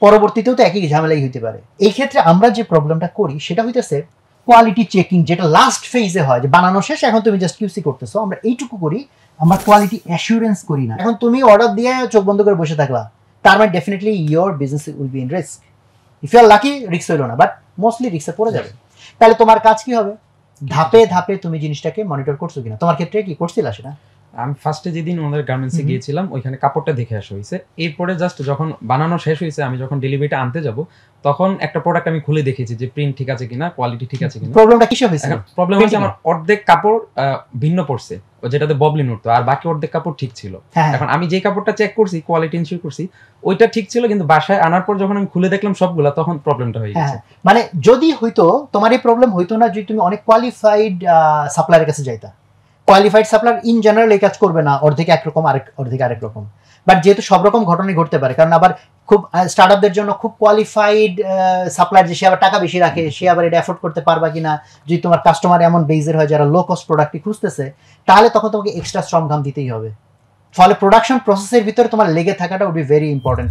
পরবর্তীতেও তো একই ঝামেলাই হইতে পারে। এই ক্ষেত্রে আমরা যে প্রবলেমটা করি সেটা হইতেছে কোয়ালিটি চেকিং, যেটা লাস্ট ফেজে হয়, যে বানানো শেষ এখন তুমি জাস্ট কিউসি করতেছো, আমরা এইটুকু করি, আমরা কোয়ালিটি অ্যাসুরেন্স করি না। এখন তুমি অর্ডার দিয়ে চোখ বন্ধ করে বসে থাকলা, তার মানে definitely your business will be in risk. If you are lucky risk হইল না, বাট মোস্টলি রিস্কে পড়ে যাবে। তাহলে তোমার কাজ কি হবে? ধাপে ধাপে তুমি জিনিসটাকে মনিটর করছো কিনা। তোমার ক্ষেত্রে কি করছিলা সেটা? আমি ফার্স্টে যেদিন ওনাদের গার্মেন্টসে গিয়েছিলাম ওইখানে কাপড়টা দেখে আসা হয়েছে, এরপরে জাস্ট যখন বানানো শেষ হয়েছে আমি যখন ডেলিভারিটা আনতে যাব তখন একটা প্রোডাক্ট আমি খুলে দেখেছি যে প্রিন্ট ঠিক আছে কিনা, কোয়ালিটি ঠিক আছে কিনা। প্রবলেমটা কিসে হয়েছে? প্রবলেম হচ্ছে আমার অর্ধেক কাপড় ভিন্ন পড়ছে, যেটাতে ববলিন উঠতো, আর বাকি অর্ধেক কাপড় ঠিক ছিল। এখন আমি যে কাপড়টা চেক করছি, কোয়ালিটি ইনশিওর করছি, ওইটা ঠিক ছিল, কিন্তু বাসায় আনার পর যখন আমি খুলে দেখলাম সবগুলা, তখন প্রবলেমটা হয়ে গেছে। মানে যদি হইতো, তোমার এই প্রবলেম হইতো না যদি তুমি অনেক কোয়ালিফাইড সাপ্লায়ারের কাছে যাইতা। কোয়ালিফাইড সাপ্লায়ার ইন জেনারেল এই কাজ করবে না, অর্ধেক একরকম অর্ধেক আরেক রকম। বাট যেহেতু সব রকম ঘটনাই ঘটতে পারে, কারণ আবার খুব স্টার্টআপদের জন্য খুব কোয়ালিফাইড সাপ্লায়ার যে সে আবার টাকা বেশি রাখে, সে আবার এটা অ্যাফোর্ড করতে পারবা কিনা, যদি তোমার কাস্টমার এমন বেজের হয় যারা লো কস্ট প্রোডাক্টই খুঁজতেছে, তাহলে তখন তোমাকে এক্সট্রা শ্রম ঘাম দিতেই হবে। ফলে প্রোডাকশন প্রসেসের ভিতরে তোমার লেগে থাকাটা উড বি ভেরি ইম্পর্টেন্ট।